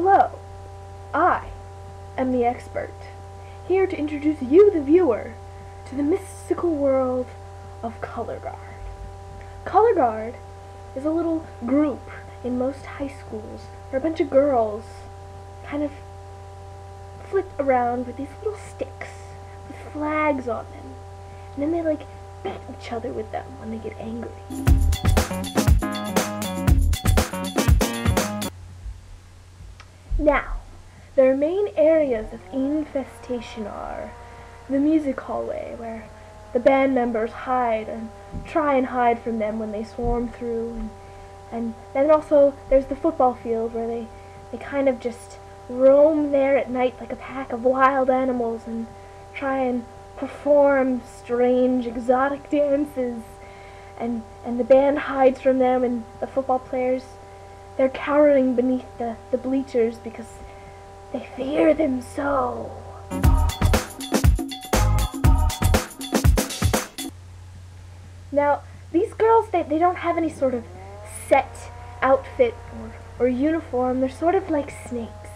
Hello, I am the expert, here to introduce you, the viewer, to the mystical world of Color Guard. Color Guard is a little group in most high schools where a bunch of girls kind of flit around with these little sticks with flags on them, and then they beat each other with them when they get angry. Now, their main areas of infestation are the music hallway, where the band members hide and try and hide from them when they swarm through, and then also there's the football field where they kind of just roam there at night like a pack of wild animals and try and perform strange exotic dances, and the band hides from them, and the football players, they're cowering beneath the bleachers because they fear them so. Now, these girls, they don't have any sort of set outfit or uniform. They're sort of like snakes.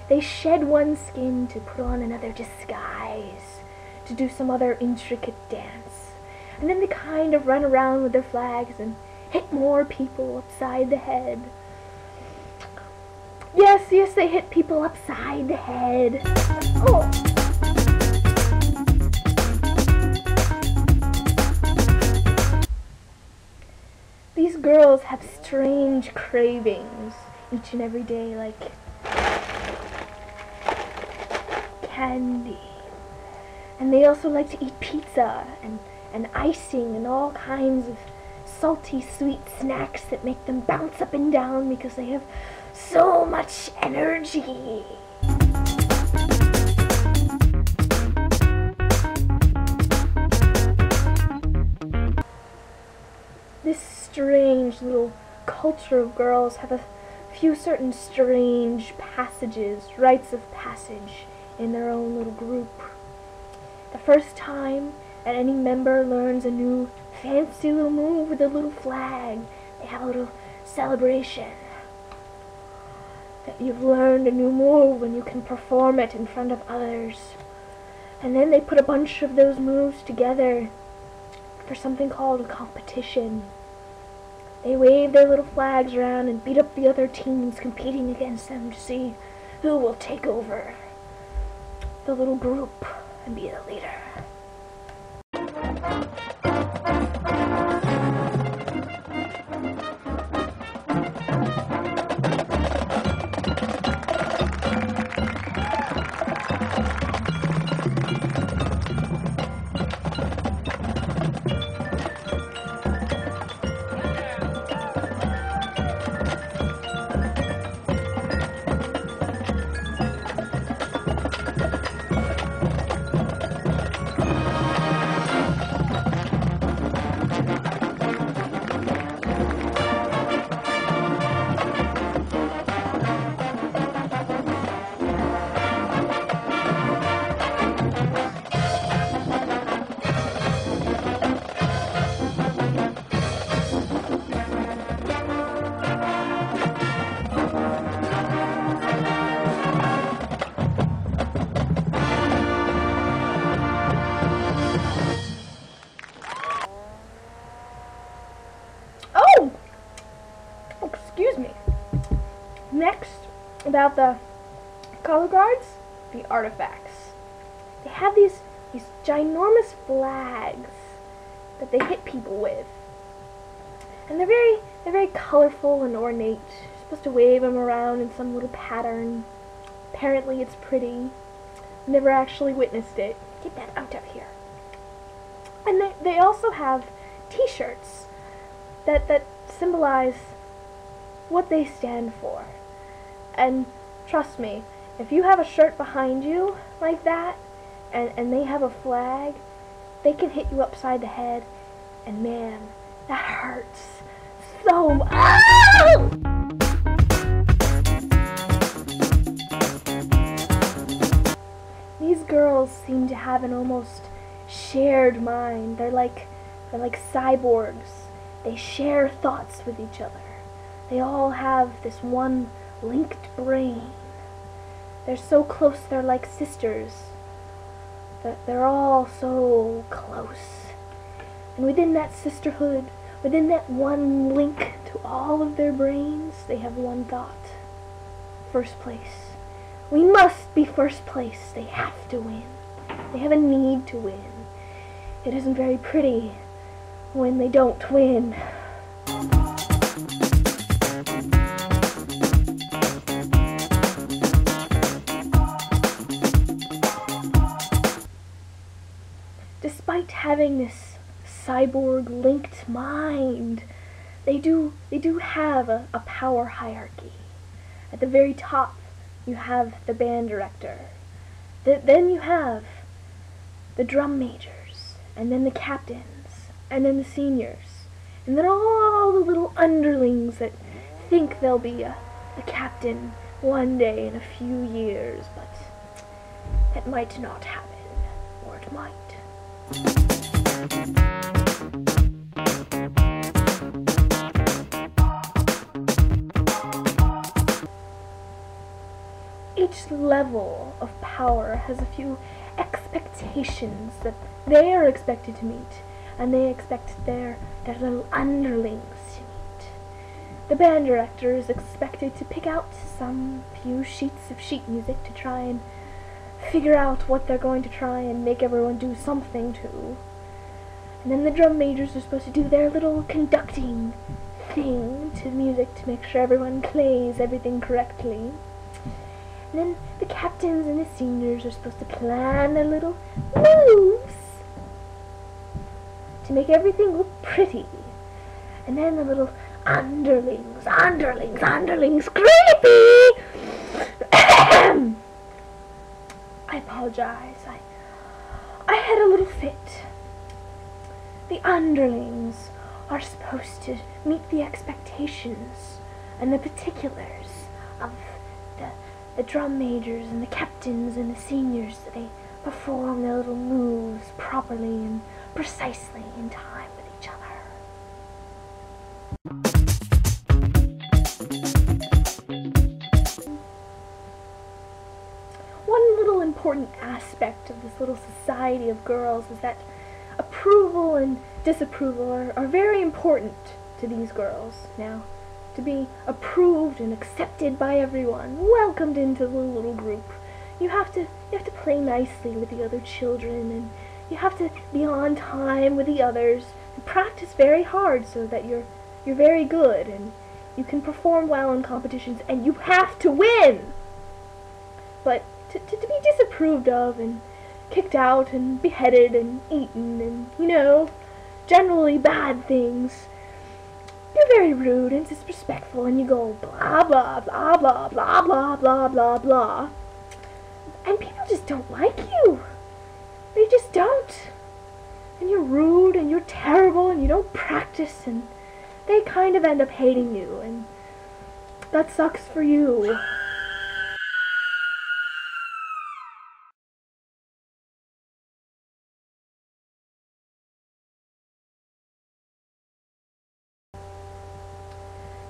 They shed one skin to put on another disguise, to do some other intricate dance. And then they kind of run around with their flags and hit more people upside the head. Yes, they hit people upside the head. Oh. These girls have strange cravings each and every day, like candy. And they also like to eat pizza and icing and all kinds of salty, sweet snacks that make them bounce up and down because they have so much energy. This strange little culture of girls have a few certain strange passages, rites of passage in their own little group. The first time that any member learns a new fancy little move with a little flag, they have a little celebration. That you've learned a new move and you can perform it in front of others. And then they put a bunch of those moves together for something called a competition. They wave their little flags around and beat up the other teams competing against them to see who will take over the little group and be the leader. Next, about the color guards, the artifacts. They have these ginormous flags that they hit people with, and they're very colorful and ornate. You're supposed to wave them around in some little pattern. Apparently, it's pretty. Never actually witnessed it. Get that out of here. And they also have T-shirts that symbolize what they stand for. And trust me, if you have a shirt behind you like that, and they have a flag, they can hit you upside the head, and man, that hurts so much. Ah! These girls seem to have an almost shared mind. They're like cyborgs. They share thoughts with each other. They all have this one linked brain. They're so close, they're like sisters. They're all so close. And within that sisterhood, within that one link to all of their brains, they have one thought. First place. We must be first place. They have to win. They have a need to win. It isn't very pretty when they don't win. Despite having this cyborg-linked mind, they do have a power hierarchy. At the very top, you have the band director. Then you have the drum majors, and then the captains, and then the seniors, and then all the little underlings that think they'll be a captain one day in a few years, but that might not happen, or it might. Each level of power has a few expectations that they are expected to meet, and they expect their little underlings to meet. The band director is expected to pick out some few sheets of sheet music to try and figure out what they're going to try and make everyone do something to. And then the drum majors are supposed to do their little conducting thing to the music to make sure everyone plays everything correctly. And then the captains and the seniors are supposed to plan their little moves to make everything look pretty. And then the little underlings, creepy! I apologize. I had a little fit. The underlings are supposed to meet the expectations and the particulars of the drum majors and the captains and the seniors. They perform their little moves properly and precisely in time with each other. One little important aspect of this little society of girls is that approval and disapproval are very important to these girls. Now, to be approved and accepted by everyone, welcomed into the little group, you have to play nicely with the other children, and you have to be on time with the others, and practice very hard so that you're very good and you can perform well in competitions, and you have to win. But to be disapproved of and kicked out and beheaded and eaten and, generally bad things, you're very rude and disrespectful, and you go blah blah blah blah blah blah blah blah blah, and people just don't like you. They just don't. And you're rude and you're terrible and you don't practice, and they kind of end up hating you, and that sucks for you.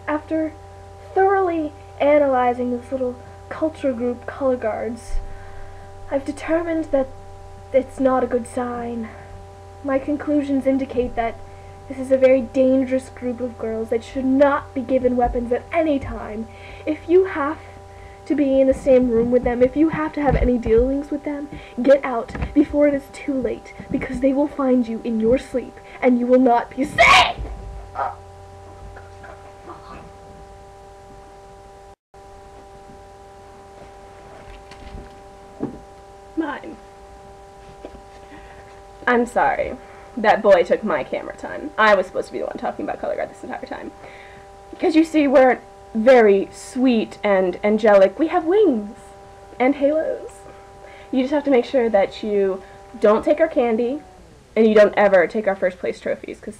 After thoroughly analyzing this little culture group, Color Guards, I've determined that it's not a good sign. My conclusions indicate that this is a very dangerous group of girls that should not be given weapons at any time. If you have to be in the same room with them, if you have to have any dealings with them, get out before it is too late, because they will find you in your sleep, and you will not be safe! Mine. I'm sorry. That boy took my camera time. I was supposed to be the one talking about Color Guard this entire time. Because you see, we're very sweet and angelic. We have wings and halos. You just have to make sure that you don't take our candy and you don't ever take our first place trophies, because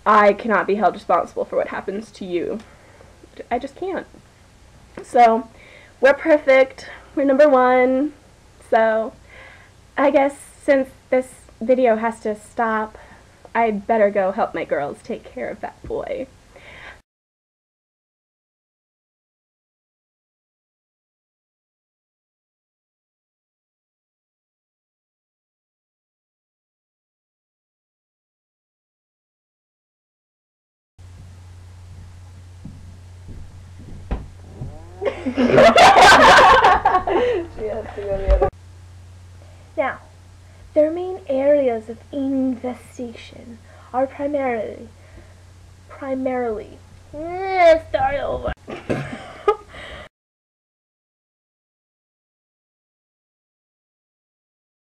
I cannot be held responsible for what happens to you. I just can't. So, we're perfect. We're #1. So, I guess since this video has to stop, I'd better go help my girls take care of that boy. has to go the other. Now, their main areas of investigation are primarily, start over.